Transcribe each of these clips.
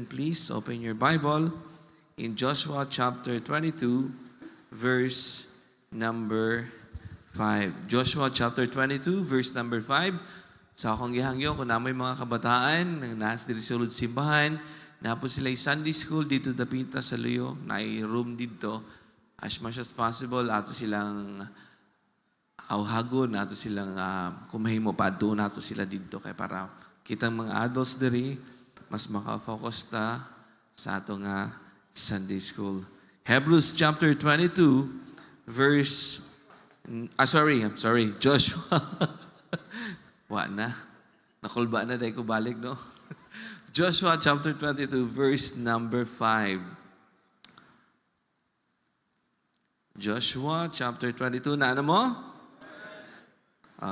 Please open your Bible in Joshua chapter 22, verse number 5. Joshua chapter 22, verse number 5. Sa akong gihangyo, kung namoy mga kabataan, nang nasa diri sulod simbahan, na po sila Sunday school dito dapita sa Luyo, na room dito, as much as possible, ato silang awhagon, ato silang kumahimo pa, doon ato sila dito, kaya para kitang mga adults diri, mas makafocus ta sa ato nga Sunday school. Hebrews chapter 22, verse, Joshua. Wa na. Nakulba na dahil ko balik, no? Joshua chapter 22, verse number 5. Joshua chapter 22, na ano mo?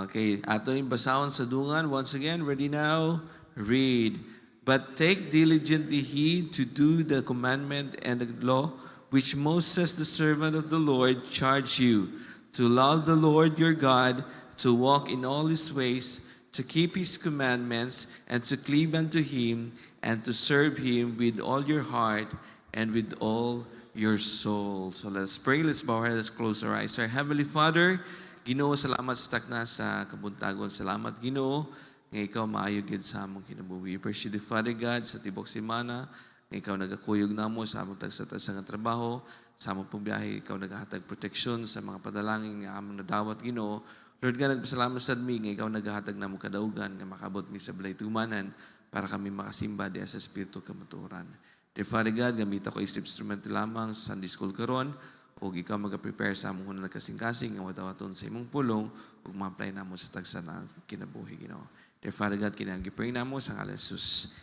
Okay, ato yung basahon sa dungan. Once again, ready now? Read. But take diligently heed to do the commandment and the law which Moses, the servant of the Lord, charged you, to love the Lord your God, to walk in all his ways, to keep his commandments, and to cleave unto him, and to serve him with all your heart and with all your soul. So let's pray. Let's bow our heads, close our eyes. Our Heavenly Father, Ginoo, salamat sa takna sa kabuntagon. Salamat, Ginoo, nga ikaw maayog gid sa among kinabuhi. Appreciate the Father God sa tibok semana, nga ikaw nagakuyog namo sa among tagsa-tagsa nga trabaho, sa among pagbiyahe, ikaw nagahatag proteksyon sa mga padalangin nga among nadawat, Ginoo. Lord God, nagpasalamat sa mi nga ikaw nagahatag namo kadaugan nga makabot mi sa balay tumanan para kami makasimba diya sa Espiritu kamatuoran. Dear Father God, gamit ako is instrument lamang sa Sunday School karon, o ikaw mag-prepare sa among hunang kasing-kasing nga wadawaton sa imong pulong ug ma-apply namo sa tagsa na kinabuhi, Ginoo. Dear Father God, kinagi-pray namo sa ngalan Jesus.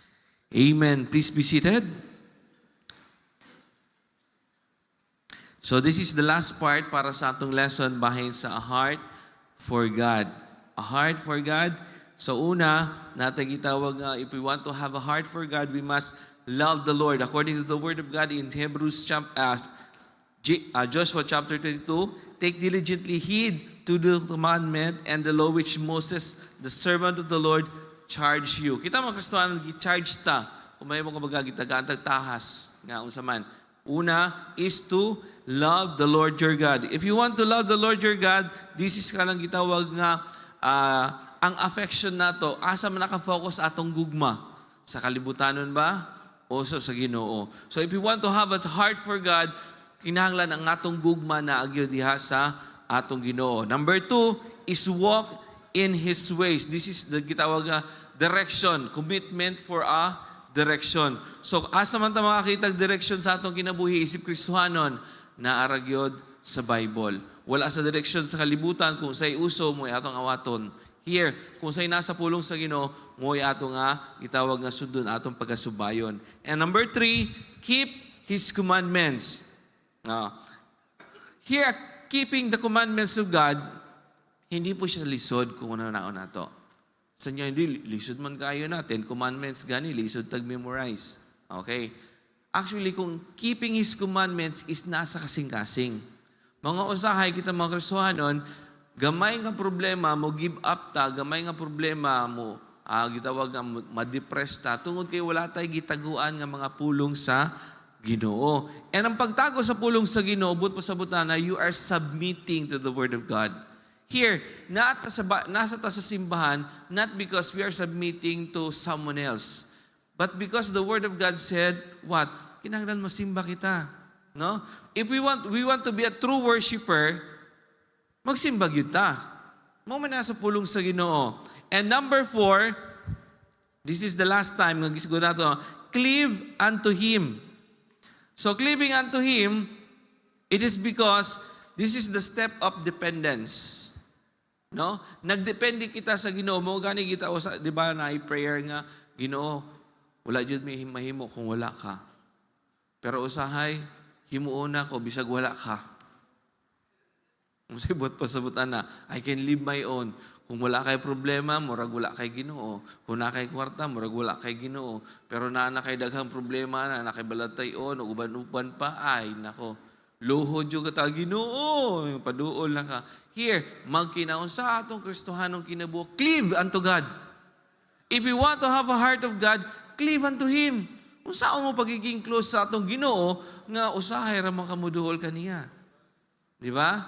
Amen. Please be seated. So this is the last part para sa atong lesson bahin sa A Heart for God. A Heart for God. So una, natin gitawag nga, if we want to have a heart for God, we must love the Lord. According to the Word of God in Joshua chapter 22, take diligently heed to the commandment and the law which Moses, the servant of the Lord, charged you. Kita mga Kristohanon, gi-charge ta. Kung may mga kabagagitagaan, tagtahas. Nga, unsa man. Una is to love the Lord your God. If you want to love the Lord your God, this is kanang gitawag nga, ang affection nato, asa man nakafocus atong gugma. Sa kalibutanon ba? O sa Ginoo. So if you want to have a heart for God, kinahanglan ang atong gugma na agyo diha sa atong Ginoo. Number 2 is walk in His ways. This is the gitawag nga direction, commitment for a direction. So asa man ta makakita direction sa atong kinabuhi isip Kristohanon na aragyod sa Bible. Wala sa direction sa kalibutan kung say uso mo atong awaton. Here, kung say nasa pulong sa Ginoo, mo atong nga gitawag nga sundon atong pagasubayon. And number 3, keep His commandments. Here, keeping the commandments of God, hindi po siya lisod kung ano-ano nato. Sa inyo, hindi, lisod man kayo na. 10 commandments gani, lisod tag-memorize. Okay? Actually, kung keeping His commandments is nasa kasing-kasing. Mga usahay kita mga Kristohanon, gamay nga problema mo, give up ta, gamay nga problema mo, gitawag nga ma-depress ta, tungod kay wala tayo gitaguan nga mga pulong sa Ginoo. And ang pagtago sa pulong sa Ginoo, but pa sa butana, you are submitting to the Word of God. Here, nasa ta sa simbahan, not because we are submitting to someone else, but because the Word of God said, what? Kinahanglan masimba kita. No? If we want to be a true worshiper, magsimba gyud ta. Mo man nasa pulong sa Ginoo. And number 4, this is the last time nga gisgo nato, cleave unto Him. So cleaving unto Him, it is because this is the step of dependence. No? Nagdepende kita sa Ginoo mo, gani kita usa, di ba na prayer nga, Ginoo, wala jud mi mahimo kung wala ka. Pero usahay, himuon ko bisag wala ka. Musibot pasabutan na, I can live my own. Kung wala kay problema, murag wala kay Ginoo. Kung na kay kwarta, murag wala kay Ginoo. Pero na kay daghang problema, na kay balatayon, o uban-uban pa, ay, nako. Luhod yung kata, Ginoo, paduol na ka. Here, magkinaon sa atong Kristohanong kinabuok, cleave unto God. If you want to have a heart of God, cleave unto Him. Kung saan mo pagiging close sa atong Ginoo nga usahay ra man kamuduol kaniya. Di ba?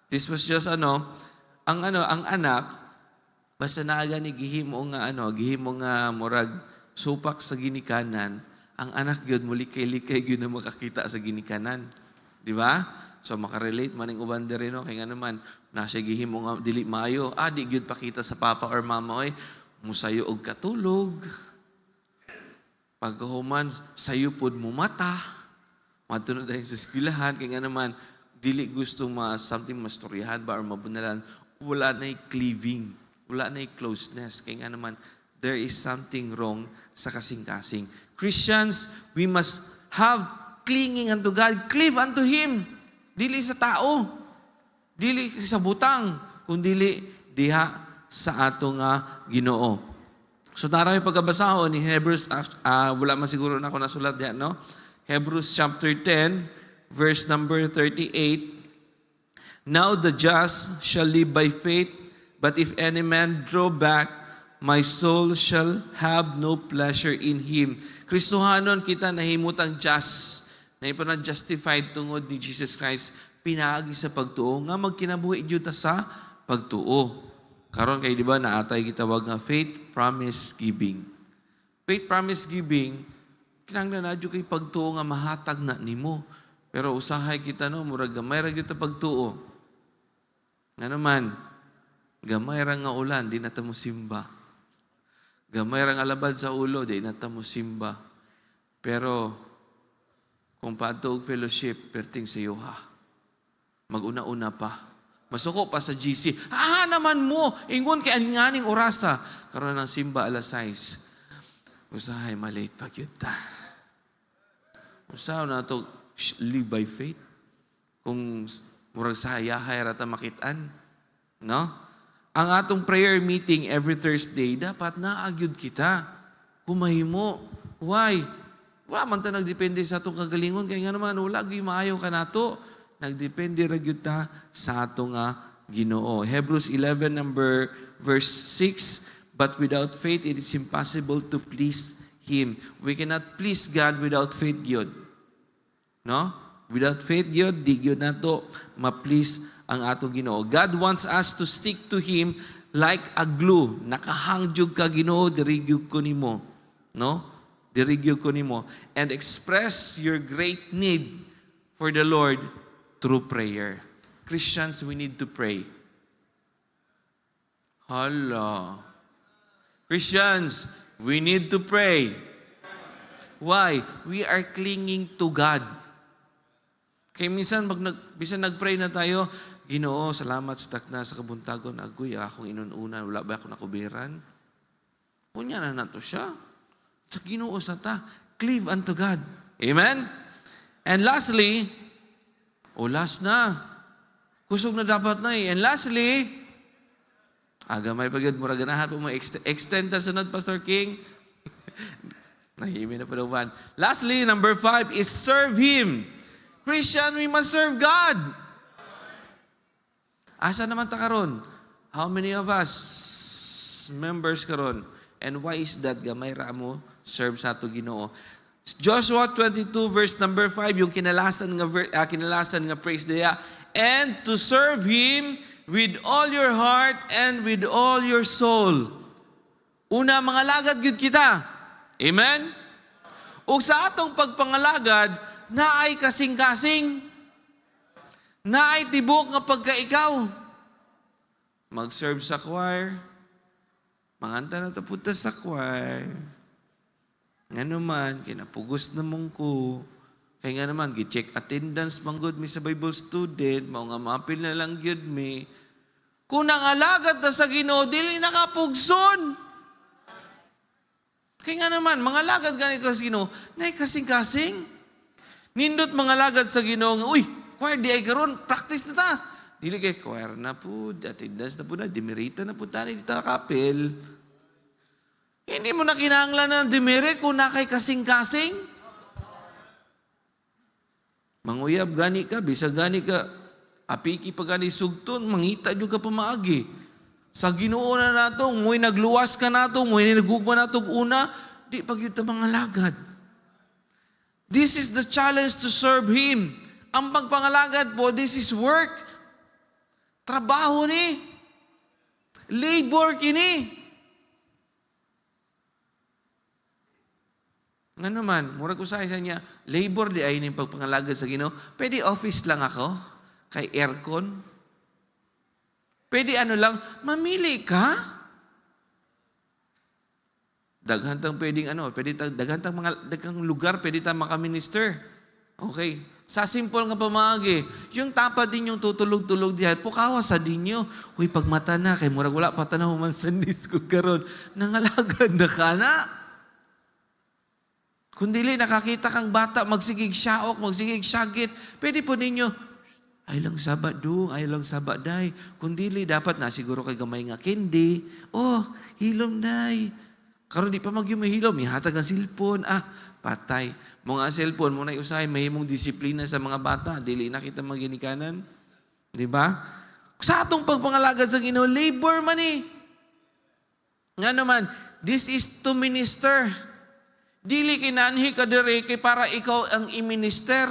This was just ang anak basta naaga ni gihimo nga murag supak sa ginikanan, ang anak gyud muli likay gyud na makakita sa ginikanan. Di ba? So makarelate man ning uban diri no kay nga naman nasa gihimo nga dili maayo, di gyud pakita sa papa or mama oy musayo og katulog. Pagkahuman sayo pod mo mata. Matunod dahil sa eskwelahan kay nga naman dili gusto something mastoryahan ba or mabunalan, wala na'y cleaving, wala na'y closeness. Kaya nga naman, there is something wrong sa kasing-kasing. Christians, we must have clinging unto God, cleave unto Him. Dili sa tao, dili sa butang, kundi diha sa ato nga Ginoo. So tara yung pagkabasahon ni Hebrews, wala man siguro na ako nasulat diyan, no? Hebrews chapter 10, verse number 38. Now the just shall live by faith, but if any man draw back, my soul shall have no pleasure in him. Kristohanon kita nahimutang just, na ipanag-justified tungod ni Jesus Christ, pinaagi sa pagtuo, nga magkinabuhi dito sa pagtuo. Karon kay di ba naatay gitawag nga faith promise giving. Faith promise giving, kinahanglan na adyo kay pagtuo nga mahatag na nimo. Pero usahay kita no, murag gamay ra gyud ta pagtuo. Nga naman, gamay ra nga ulan, di na ta mo simba. Gamay ra nga labad sa ulo, di na ta mo simba. Pero kung paadto og fellowship, perting sa iyo ha. Mag-una-una pa. Masuko pa sa GC. Naman mo, ingon kay aninganing orasa. Karon ng simba alas 6. Usahay malate pa gyud ta. Usahay na to live by faith. Kung murag sa hayahay rata makitaan. No? Ang atong prayer meeting every Thursday, dapat naagyud kita. Kumahimo. Why? Wa man ta nagdepende sa atong kagalingon. Kaya nga naman, wala gyud maayo ka nato. Nagdepende ra gyud ta sa ato nga Ginoo. Hebrews 11 verse 6, but without faith it is impossible to please Him. We cannot please God without faith gyud. No? Without faith gyud, di gyud nato ma-please ang ato Ginoo. God wants us to stick to Him like a glue. Nakahangjug ka Ginoo, diri gyud ko nimo. No? Diri gyud ko nimo. And express your great need for the Lord through prayer. Christians, we need to pray. Hala. Christians, we need to pray. Why? We are clinging to God. Kaya minsan, bisan nag-pray na tayo, Ginoo, salamat sa takna sa kabuntagon. Agoy, akong inununan. Wala ba ako nakubiran? Unya na nato siya. Sa Ginoo sa ta. Cleave unto God. Amen? And lastly, last na. Kusog na dapat na eh. And lastly, agamay pagod mo raganahan po mo extend ta sunod, Pastor King. Nahimi na pa naman. Lastly, number 5 is serve Him. Christian, we must serve God. Asa naman ta karon? How many of us members karon? And why is that? Gamay ra mo serve sa ato Ginoo. Joshua 22 verse number 5, yung kinalasan nga praise niya, and to serve Him with all your heart and with all your soul. Una, mga lagad gyud kita. Amen? Ug sa atong pagpangalagad, naay kasing-kasing. Naay tibok nga pagkaikaw. Mag-serve sa choir. Manganta na taputa sa choir. Nga naman, kinapugos na mong ko. Kaya nga naman, gi-check attendance manggod mi sa Bible student, mao nga maapil na lang gyud mi. Kung nangalagad na sa Ginoo, dili nakapugson. Kaya nga naman, mga lagad gani ka sa Ginoo, na kasing-kasing. Nindot mga lagad sa Ginoo nga, choir di ay karon, practice na ta. Dili kay choir na po, attendance na po na, demerita na po tani di ta kapel. Hindi mo na kinahanglan ng demerit kung na kay kasing-kasing. Manguyab gani ka, bisa gani ka, apiki pa gani sugton, mangita dyo ka pamaagi. Sa Ginoo na nato, ngoy nagluwas ka nato, ngoy nagugma nato una, di pag yun ta mga lagad. This is the challenge to serve Him. Ang pagpangalagad po, this is work. Trabaho ni. Labor kini. Nga naman, murag usay sa niya, labor di ay ning pagpangalagad sa Ginoo. Pwede office lang ako, kay aircon. Pwede ano lang, mamili ka. Daghantang pwedeng daghantang lugar pwede tang makaminister. Okay. Sa simple nga pamagi, yung tapad din yung tutulog-tulog diha, pukawa sa dinyo. Huy, pagmata na, kay murag wala pa tanaw man Sundays ko karon, nangalagad na ka na. Kung dili nakakita kang bata, magsigig syaok, magsigig syagit, pwede po ninyo, ay lang sabado, ay lang sabaday. Kung dili, dapat na siguro kay gamay nga kindi. Oh, hilom day. Karon di pa magyumihilom, ihatag ang cellphone. Patay. Mga cellphone, muna usay, may mong disiplina sa mga bata. Dili na kita maginikanan. Di ba? Sa atong pagpangalagad sa Ginoo, labor man eh. Nga naman, this is to minister. Dili kinanhi ka dire kay para ikaw ang i-minister.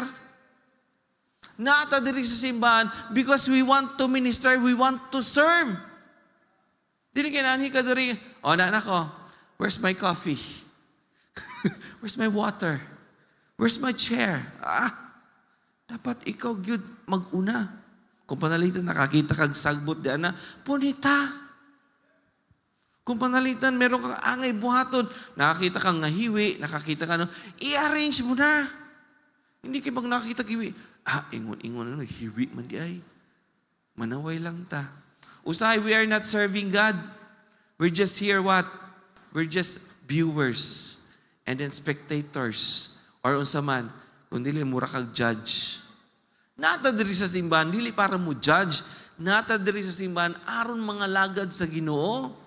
Naata diri sa simbahan because we want to minister, we want to serve. Dili kinanhi ka dire, na ko, where's my coffee? Where's my water? Where's my chair? Dapat ikaw gyud mag-una. Kung panalitan nakakita kag sagbot di ana, punita. Kung panalitan meron kang angay buhaton, nakakita kang ngahiwi, nakakita ka i-arrange mo na. Hindi kay pag nakakita hiwi, ingon hiwi man di ay. Manaway lang ta. Usahay, we are not serving God. We're just here what? We're just viewers and then spectators. Or unsa man, kung dili mura kag judge. Nata diri sa simbahan, dili para mo judge. Nata diri sa simbahan, aron mga lagad sa Ginoo.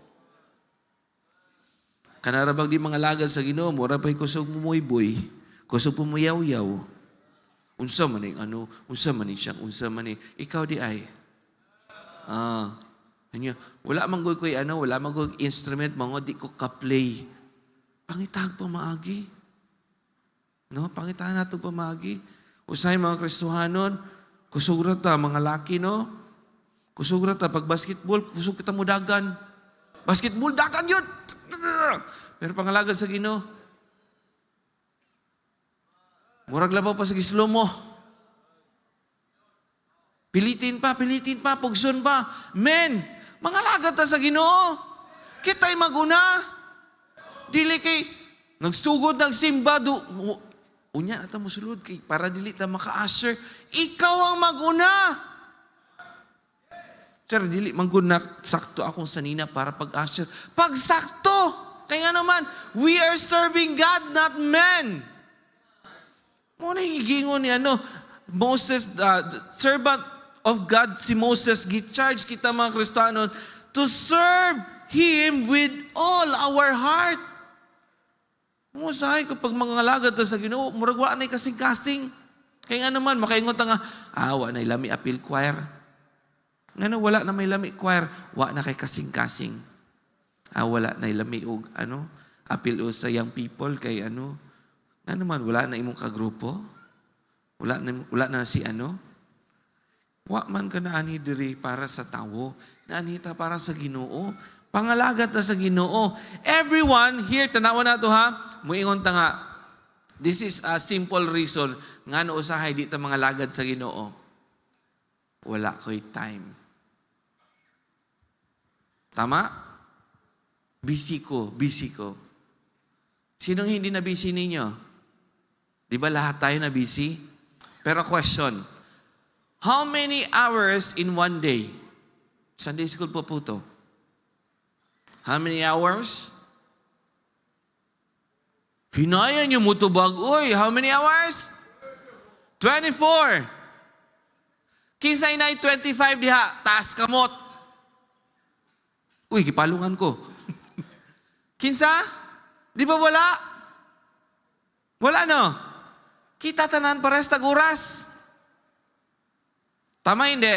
Kanarabag di mga lagad sa Ginoo, mura pa'y kusog mo boy, kusog mo yaw-yaw. Unsa man unsa man siyang, unsa man ikaw di ay. Wala man koy wala man koy instrument, mga di ko ka-play. Pangitag pa maagi. No, pangitahan nato pa maagi. Usay mga Kristohanon, kusog ra ta mga laki no. Kusog ra ta pag basketball, kusog kita mo dagan. Basketball dagan yun. Pero pangalagad sa Ginoo, murag labaw pa sa gislo mo. Pilitin pa, pugson pa. Men, mangalagad ta sa Ginoo. Kita'y maguna. Dili kay nagsugod nagsimba unya na ta mo sulod kay para dili ta maka-usher. Ikaw ang maguna. Sir, dili mangguna sakto akong sanina para pag-usher. Pag sakto, kaya nga naman, we are serving God, not men. Muna yung igingon ni Moses, servant of God, si Moses, gi-charge kita mga Kristohanon to serve Him with all our heart. Musahay kapag mangalagad ta sa Ginoo, murag wa nay kasing-kasing. Kaya nga naman, makaingon ta nga, wa nay lami appeal choir. Ngano wala na may lami choir, wa na kay kasing-kasing. Wala na lami og appeal o sa young people kay nga naman wala na imong kagrupo. Wala na si Wa man ka na ani diri para sa tawo, naanita para sa Ginoo. Pangalagat na sa Ginoo. Everyone here, tanawa na to ha, muingon ta nga, this is a simple reason nga no usahay di ta mga lagad sa Ginoo. Wala ko'y time. Tama? Busy ko. Sinong hindi na busy ninyo? Di ba lahat tayo na busy? Pero question, how many hours in one day? Sunday school po to. How many hours? Hinaya niyo mo to bag-oy. How many hours? 24. Kinsay na 25 diha, taas kamot. Uy, kipalungan ko. Kinsa? Di ba wala? Wala no? Kita tanan pares taguras. Tama hindi?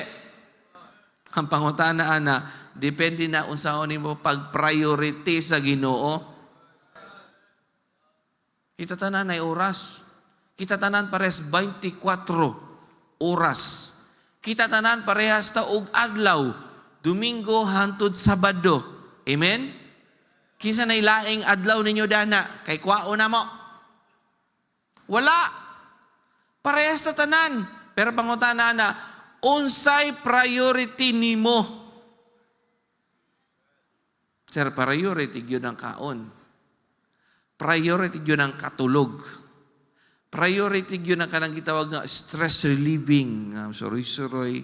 Ang pangutana ana, depende na unsaon nimo pag-priority sa Ginoo. Kita tanan ay oras. Kita tanan pares 24 oras. Kita tanan parehas ta og adlaw, Domingo hangtod Sabado. Amen? Kinsa nay laing adlaw ninyo dana kay kwao na mo. Wala. Parehas ta tanan. Pero pangutana na, unsay priority nimo? Sir, priority yun ang kaon. Priority yun ang katulog. Priority yun ang kanang gitawag nga stress relieving. Suroy-suroy.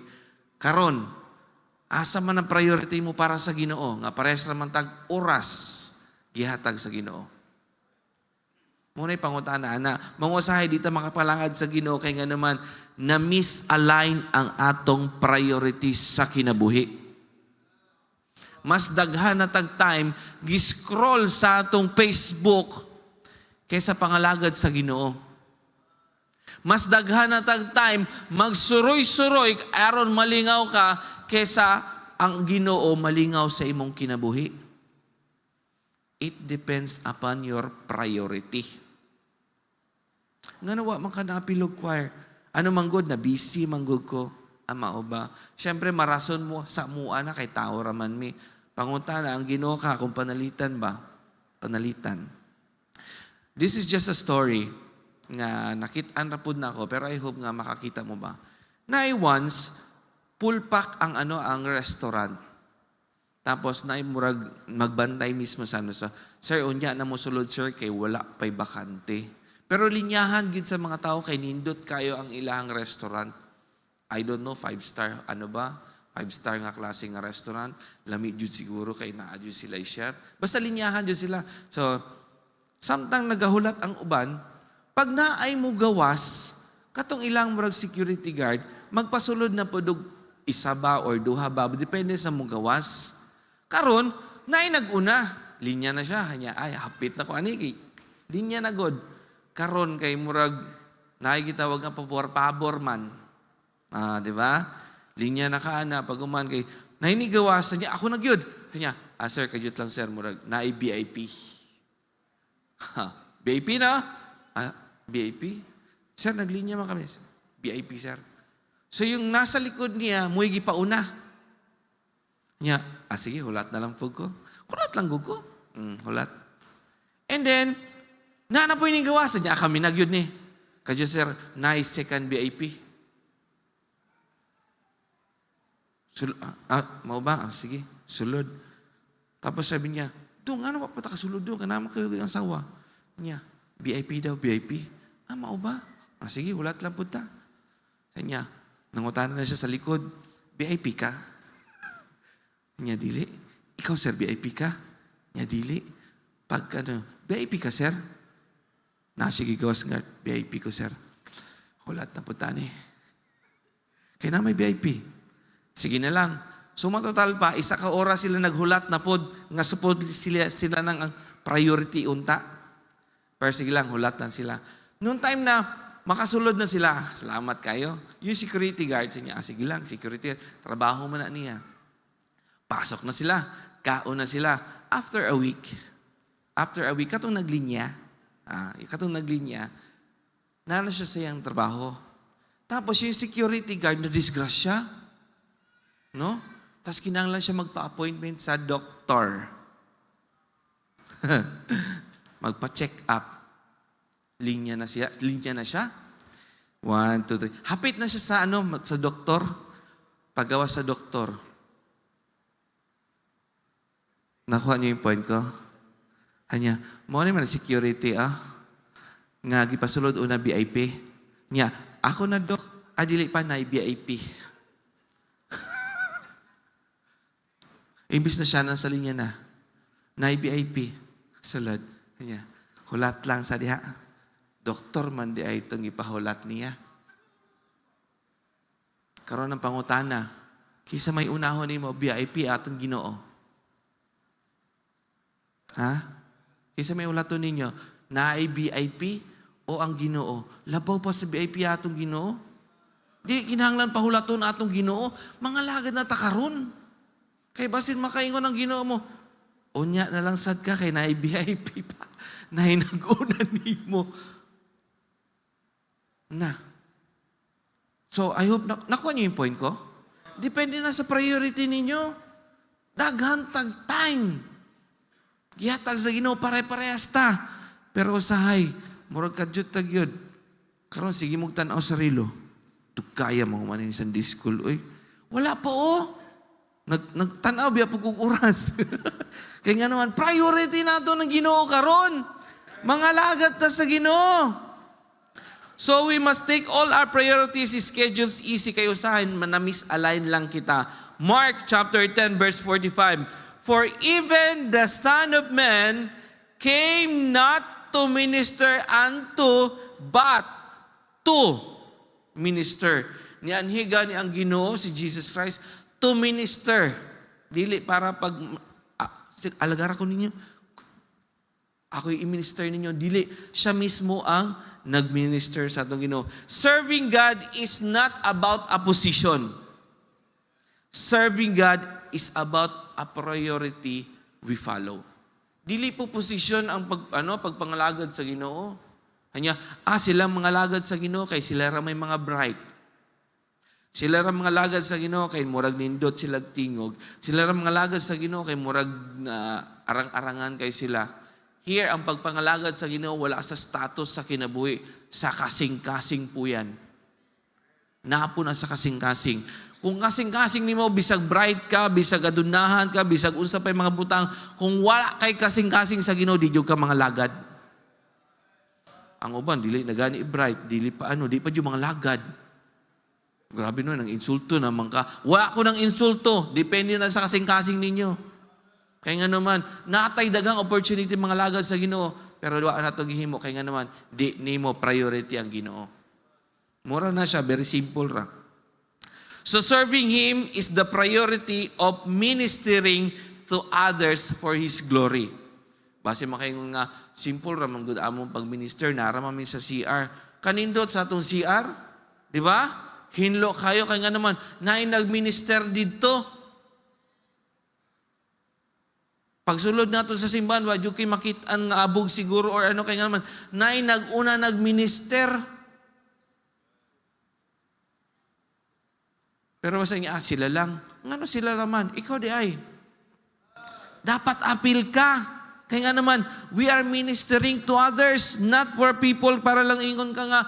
Karon, asa man ang priority mo para sa Ginoo? Nga parehas naman tag oras gihatag sa Ginoo. Muna'y pangutana na, mangusahay dito makapalangad sa Ginoo kay nga naman na misalign ang atong priorities sa kinabuhi. Mas daghan na tag time gi-scroll sa atong Facebook kaysa pangalagad sa Ginoo. Mas daghan na tag time magsuroy-suroy aron malingaw ka kaysa ang Ginoo malingaw sa imong kinabuhi. It depends upon your priority. Nga nawa man ka napilog choir. Ano manggod na busy manggod ko? Ama o ba? Siyempre marason mo sa mua na kay tao raman mi. Pangutana ang Ginoo ka kung panalitan ba? Panalitan. This is just a story nga nakit-an ra pud nako pero I hope nga makakita mo ba. Na once full pack ang ang restaurant. Tapos na murag magbantay mismo sa sir, unya na mo sulod sir kay wala pay bakante. Pero linyahan gid sa mga tao kay nindot kayo ang ilahang restaurant. I don't know 5-star 5-star nga klase nga restaurant. Lami jud siguro kay naa jud sila i-share. Basta linyahan jud sila. So samtang nagahulat ang uban, pag naay mo gawas, katong ilang murag security guard, magpasulod na podog isa ba or duha ba, depende sa mo gawas. Karon, naay nag-una. Linya na siya. Hanya, ay, hapit na ko. Aniki. Linya na god. Karon kay murag, naay gitawag nga pabor man. Di ba? Linya na ka na. Paguman kay, naay ni gawasan niya. Ako nagyod. Hanya, sir, kadyot lang sir. Murag, naay VIP. VIP na? VIP? Sir, naglinya man kami. VIP, sir. So yung nasa likod niya, muy gipauna. Nya, sige, hulat na lang po ko. Hulat lang ko. Hulat. And then, na po yung gawasan niya, kami nagyod ni. Kadyo sir, nice second VIP. Mau ba? Sige, sulod. Tapos sabi niya, Dong, ano pa patakasulod doon? Kanama kayo ang sawa. Niya, VIP daw, VIP. Mau ba? Sige, hulat lang po ta. Sabi niya, nangutanan na siya sa likod, VIP ka? Nya dili. Ikaw sir, VIP ka? Nya dili. Pag VIP ka sir? Sige gawas nga, VIP ko sir. Hulat na punta ni. Kaya na may VIP. Sige na lang. Sumatotal pa, isa ka oras sila naghulat na pod, nga supod sila ng ang priority unta. Pero sige lang, hulat lang sila. Noong time na makasulod na sila, salamat kayo. Yung security guard, niya, sige lang, security, trabaho mo na niya. Pasok na sila, kaon na sila. After a week, katong naglinya, na siya sa iyang trabaho. Tapos yung security guard na disgrasya, no? Tapos kinanglan siya magpa-appointment sa doktor. Magpa-check up. Linya na siya. 1, 2, 3. Hapit na siya sa doktor. Paggawa sa doktor. Nakuha niyo yung point ko? Hanya, mo naman security, nga gipasulod una VIP. Nya, ako na dok, adili pa na VIP. Imbis na siya nasa linya na VIP. Sulod. Hanya, hulat lang sa diha. Doktor man di ay itong ipahulat niya. Karon ng pangutana, kisa may unahon ni mo, VIP atong Ginoo. Kisa may ulato ninyo, na ay VIP o ang Ginoo? Labaw pa sa VIP atong Ginoo? Di kinahanglan pahulaton atong Ginoo, mga lagad na takaron. Kay basin makaingon ang Ginoo mo, unya na lang sad ka kay na ay VIP pa. Na nag-una nimo. na. So, I hope nakuha niyo yung point ko? Depende na sa priority ninyo. Daghan tag time. Gihatag sa Ginoo pare-parehas ta. Pero usahay, murag kadyot tag yun. Karon sige mong tanaw sa rilo. Dugkaya mo manin sa Sunday school. Uy, wala pa Nagtanaw biya po kong oras. Kaya nga naman, priority na ito ng Ginoo karon. Mga lagat na sa Ginoo. So we must take all our priorities, schedules easy kayo sahin, na-misalign lang kita. Mark chapter 10 verse 45. For even the Son of Man came not to minister unto, but to minister. Nianhiga ni ang Ginoo, si Jesus Christ, to minister. Dili para pag, alagara ko ninyo, ako yung i-minister ninyo. Dili, siya mismo ang nag-minister sa atong Ginoo. Serving God is not about a position. Serving God is about a priority we follow. Dili po position ang pagpangalagad sa Ginoo. Kanya, sila mga lagad sa Ginoo kay sila ra may mga bright. Sila ra mga lagad sa Ginoo kay murag nindot sila tingog. Sila ra mga lagad sa Ginoo kay murag arang-arangan kay sila. Here, ang pagpangalagad sa Ginoo wala sa status sa kinabuhi, sa kasing-kasing po yan. Napo na sa kasing-kasing. Kung kasing-kasing nimo bisag bright ka, bisag adunahan ka, bisag unsa pay mga butang, kung wala kay kasing-kasing sa Ginoo, di jud ka mga lagad. Ang uban dili na gani bright, dili pa di pa jud mga lagad. Grabe no, nang insulto naman ka. Wala ko ng insulto. Depende na sa kasing-kasing ninyo. Kaya nga naman, natay dagang opportunity mga lagad sa Ginoo, pero wala na ito gihimo. Kaya nga naman, di nimo priority ang Ginoo. Mura na siya, very simple ra. So serving Him is the priority of ministering to others for His glory. Base makaingon nga, simple ra man gud among pag-minister, nara man sa CR. Kanindot sa atong CR, di ba? Hinlo kayo, kaya nga naman, naay nag-minister dito. Pagsulod nato sa simbahan, wadyo kayo makitaan nga abog siguro or kaya nga naman, naay nag-una nag-minister. Pero basta nga, sila lang. Ngano sila naman? Ikaw di ay. Dapat apil ka. Kaya nga naman, we are ministering to others, not for people para lang ingon ka nga,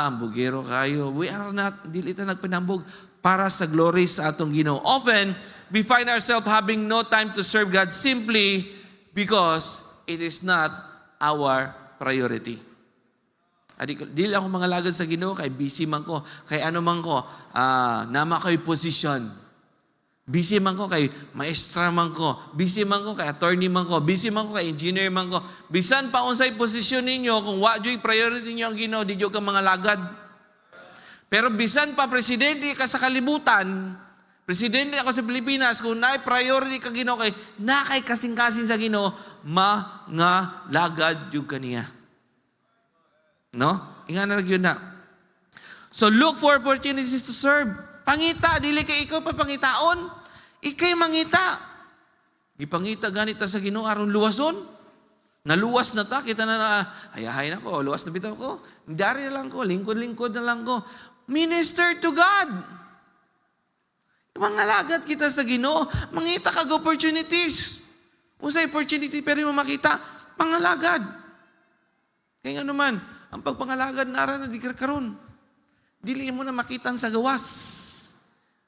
ambugero kayo. We are not, dili ta nagpanambog para sa glory sa atong Ginoo. Often, we find ourselves having no time to serve God simply because it is not our priority. Dili ako mga lagad sa Ginoo, kay busy man ko, kay ano man ko, nama ko'y position. Busy man ko kay maestra man ko, busy man ko kay attorney man ko, busy man ko kay engineer man ko. Bisan pa unsay posisyon ninyo, kung wa joy priority niyo ang Ginoo, di jud ka mga lagad. Pero bisan pa presidente ka sa kalibutan, presidente ako sa Pilipinas, kung naay priority ka Ginoo kay nakay kasing-kasing sa Ginoo, mga lagad jud kaniya. No? Ingana ra gyud na. So look for opportunities to serve. Pangita, dili kay ikaw pa pangitaon. Ikay mangita. Ipangita ganit ta sa Ginoo aron luwason. Naluwas na ta, kita na hayahay na ko, luwas na bitaw ko. Dari na lang ko, lingkod-lingkod na lang ko. Minister to God. Mga lagad kita sa Ginoo, mangita kag opportunities. Unsay opportunity pero mo makita, pangalagad. Kaya nga naman, ang pagpangalagad nara na di karon. Dili mo na makitan sa gawas.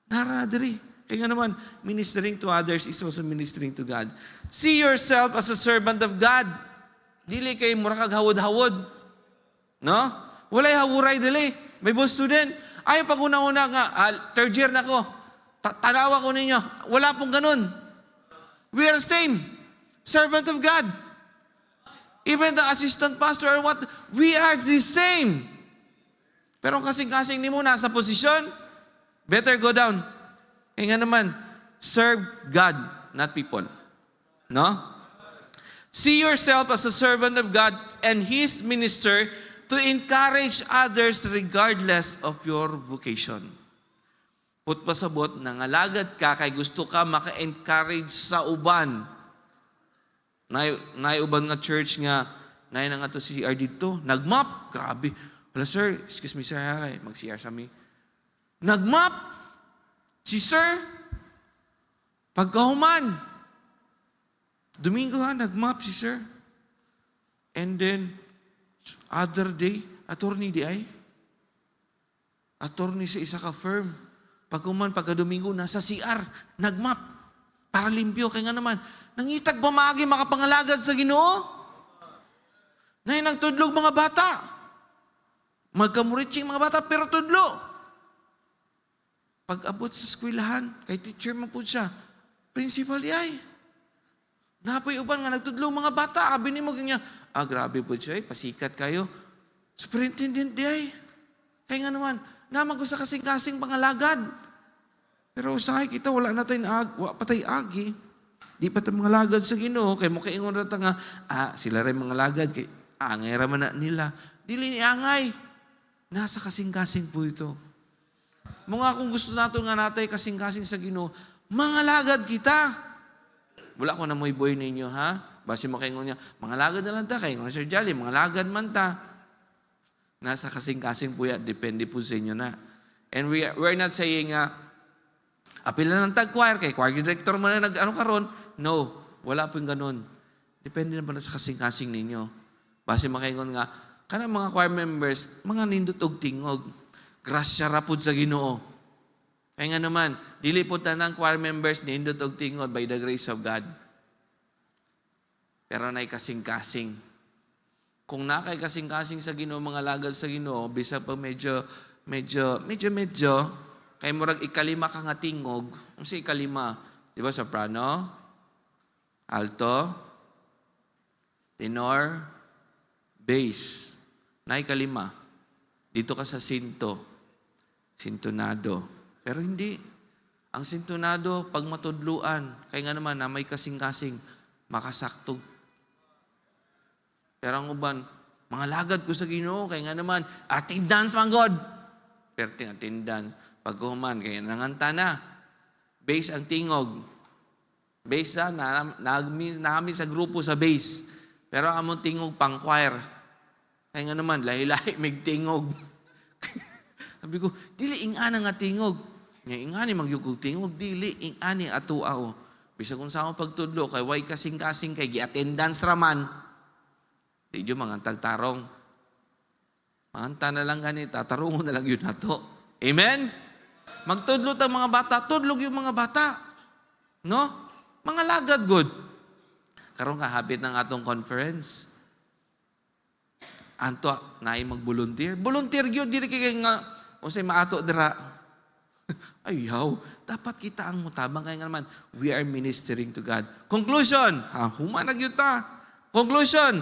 Nara diri. Kaya nga naman, ministering to others is also ministering to God. See yourself as a servant of God. Dili kay mura kag hawod-hawod. No? Walay hawuray dili. Bible student, ay pag una-una nga, third year na ko, tanawa ko ninyo. Wala pong ganun. We are same. Servant of God. Even the assistant pastor or what, we are the same. Pero kasing-kasing ni mo nasa posisyon, better go down. Kaya nga naman, serve God, not people. No? See yourself as a servant of God and His minister to encourage others regardless of your vocation. Put pasabot, nangalagad ka kay gusto ka maka-encourage sa uban. Nay uban nga church nga, nay na nga to si CR dito, nagmap, grabe. Wala, sir, excuse me, sir, mag-CR sa amin. Nagmap! Si sir, pagkahuman, Domingo nagmap si sir. And then, other day, attorney di ay. Attorney sa isa ka firm. Pagkuman, pagka-Domingo, nasa CR, nagmap. Para limpyo, kaya nga naman, nangitag bamagi makapangalagad sa Ginoo. Na nagtudlog mga bata. Magkamuritsing mga bata, pero tudlo. Pag-abot sa eskwelahan, kay teacher man po siya, principal ay. Napoy uban nga nagtudlo mga bata, abi ni mo ganyan, grabe po siya, pasikat kayo. Superintendent di ay. Kaya nga naman, naman ko sa kasing-kasing pangalagad. Pero usahay kita, wala na tayong patay agi. Di pa tayo mga lagad sa Ginoo, kay mo kaingon rata nga, sila rin mga lagad, kay angay raman na nila. Dili ni angay. Nasa kasing-kasing po ito. Mga kung gusto nato nga natay kasing-kasing sa Ginoo, mga lagad kita. Wala ko na mo'y boy ninyo, ha? Basi mo kayo niya, mga lagad na lang ta, kayo nga Sir Jolly, mga lagad man ta. Nasa kasing-kasing po yan, depende po sa inyo na. And we're not saying, apil na ng tag-choir, kay choir director mo na karon. No, wala po yung ganun. Depende naman sa kasing-kasing ninyo. Basi mo kayo nga, kanang mga choir members, mga nindot og tingog. Grasya rapod sa Ginoo. Kaya nga naman, dili po tanang choir members nindot og tingog by the grace of God. Pero na'y kasing-kasing. Kung nakay kasing-kasing sa Ginoo, mga lagad sa Ginoo, bisa pa medyo, kay murag ikalima ka nga tingog. Kung sa ikalima, di ba, soprano, alto, tenor, bass. Na'y kalima. Dito ka sa sintonado. Pero hindi. Ang sintonado, pag matudluan, kaya nga naman na may kasing-kasing, makasaktog. Pero ang uban, mga lagad ko sa Ginoo, kaya nga naman, attendance man God. Pero attendance, pag human, kaya nanganta na. Base ang tingog. Base namin sa grupo sa base. Pero among tingog pang choir. Kaya nga naman, lahi-lahi may tingog. Sabi ko, dili ingana nga tingog. Nga ingani magyugog tingog, dili ingani atuaw. Bisa kung sa akong pagtudlo, kay way kasing-kasing kay gi-attendance raman. Di dyo mga tagtarong. Manganta na lang ganit, tatarungo na lang yun nato. Amen? Magtudlo ang mga bata, tudlog yung mga bata. No? Mga lagad good. Karon kahapit ng atong conference. Anto, naay mag-volunteer. Volunteer yun, dili kay nga, o say maato dira. Ayaw, dapat kita ang mutabang kaya nga naman, we are ministering to God. Conclusion, humanag yun ta. Conclusion,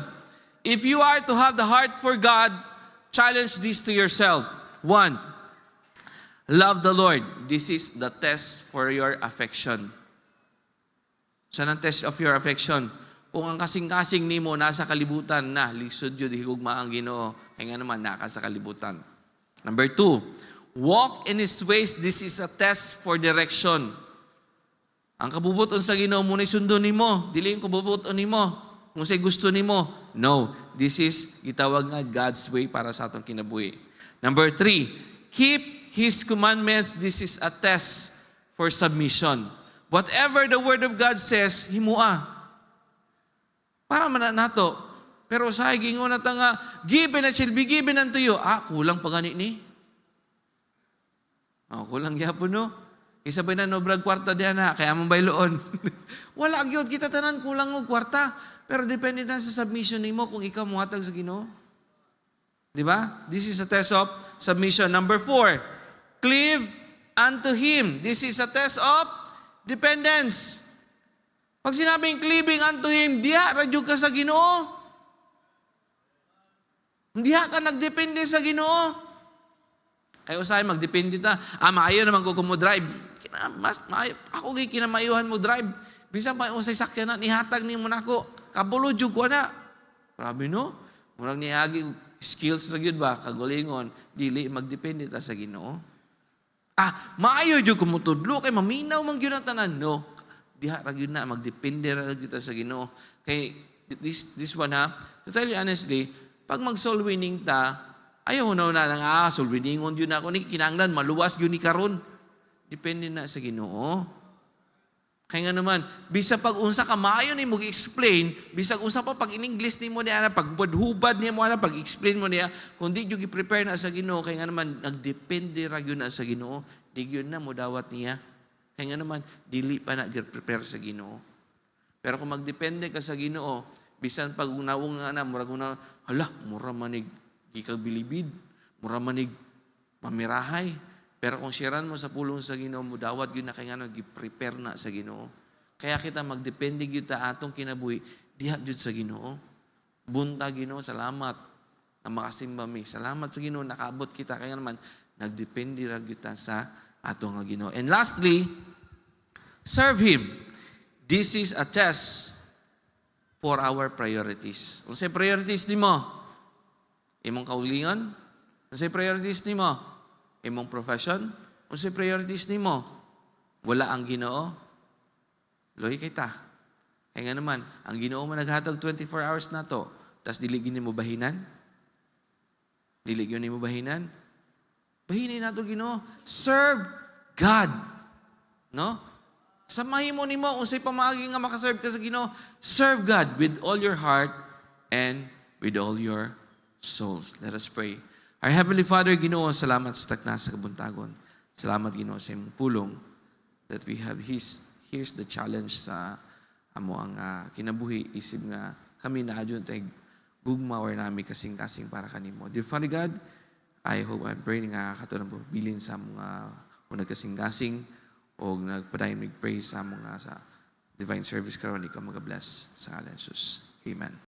if you are to have the heart for God, challenge this to yourself. 1, love the Lord. This is the test for your affection. Saan ang test of your affection? Kung ang kasing-kasing nimo nasa kalibutan na, lisod yun, higugma ang Ginoo, kaya nga naman, naka sa kalibutan. Number 2, walk in His ways. This is a test for direction. Ang kabubuton sa Ginoo mo na sundo nimo, dili yung kabubuton nimo. Kung sa'y gusto nimo, no. This is, gitawag nga God's way para sa atong kinabuhi. Number 3, keep His commandments. This is a test for submission. Whatever the Word of God says, himua. Para man nato. Pero sa gingon na nga, given and shall be given unto you. Kulang pa gani ni. Kulang gyapon no. Isabay na no brag kwarta diyan na, kaya mong bayloon. Wala gyud kita tanan kulang og kwarta. Pero depende na sa submission nimo kung ikaw muhatag sa Ginoo. Di ba? This is a test of submission. Number 4, cleave unto Him. This is a test of dependence. Pag sinabing cleaving unto Him, diha radyo ka sa Ginoo. Diha ka nagdepende sa Ginoo. Ay usahay magdepende ta. Maayo naman ko mo drive. Ako gay kinamayuhan mo drive. Bisan pa usay sakyan na nihatag nimo nako. Kabulod jud ko na. Grabe no? Murag niagi skills ra gyud ba kagulingon, dili magdepende ta sa Ginoo. Maayo jud ko mo tudlo kay maminaw man gyud ang tanan no. Diha ra gyud na magdepende ra gyud ta sa Ginoo. Kay this one to tell you honestly, pag mag soul winning ta, Ayaw na nga, sulbidingon yun ako ni kinanglan, maluwas yun ni karon. Depende na sa Ginoo. Kaya nga naman, bisa pag unsa ka maayo ni mo gi-explain, bisag unsa pa pag in English ni mo niya, pag hubad niya mo na, pag explain mo niya, kung di yung i-prepare na sa Ginoo, kaya nga naman, nagdepende ra yun na sa Ginoo, di yun na mo dawat niya. Kaya nga naman, dili pa na prepare sa Ginoo. Pero kung magdepende ka sa Ginoo, bisan pag unawong nga na, mura mura manig gikag bilibid, mura manig mamirahay. Pero kung siran mo sa pulong sa Ginoo mo, dawat yun na kaya nga gi-prepare na sa Ginoo. Kaya kita magdepende yun ta atong kinabuhi, diha jud sa Ginoo. Bunta Ginoo, salamat na makasimba mi. Salamat sa Ginoo, nakaabot kita. Kaya naman, nagdepende ra kita sa atong nga Ginoo. And lastly, serve Him. This is a test for our priorities. Unsay priorities nimo? Imong kaulingon? Unsay priorities nimo? Imong profession? Unsay priorities nimo? Wala ang Ginoo? Loy kita. Kaya nga naman, ang Ginoo mo naghatag 24 hours na to, tas dili gyud nimo bahinan? Dili gyud nimo bahinan? Bahinin nato Ginoo. Serve God. No? Sa mahimo nimo unsay pamaagi nga makaserve ka sa Ginoo, serve God with all your heart and with all your souls. Let us pray. Our Heavenly Father, Ginoo, salamat sa takna sa kabuntagon. Salamat, Ginoo, sa imong pulong that we have here's the challenge sa amo ang kinabuhi isip nga kami na adyon tay gugma or nami kasing-kasing para kanimo. Dear Father God, I hope and pray nga kato ng bilin sa mga nagkasing-kasing o nagpadayon mig pray sa mga sa divine service karon ikaw mag-bless sa ngalan Jesus. Amen.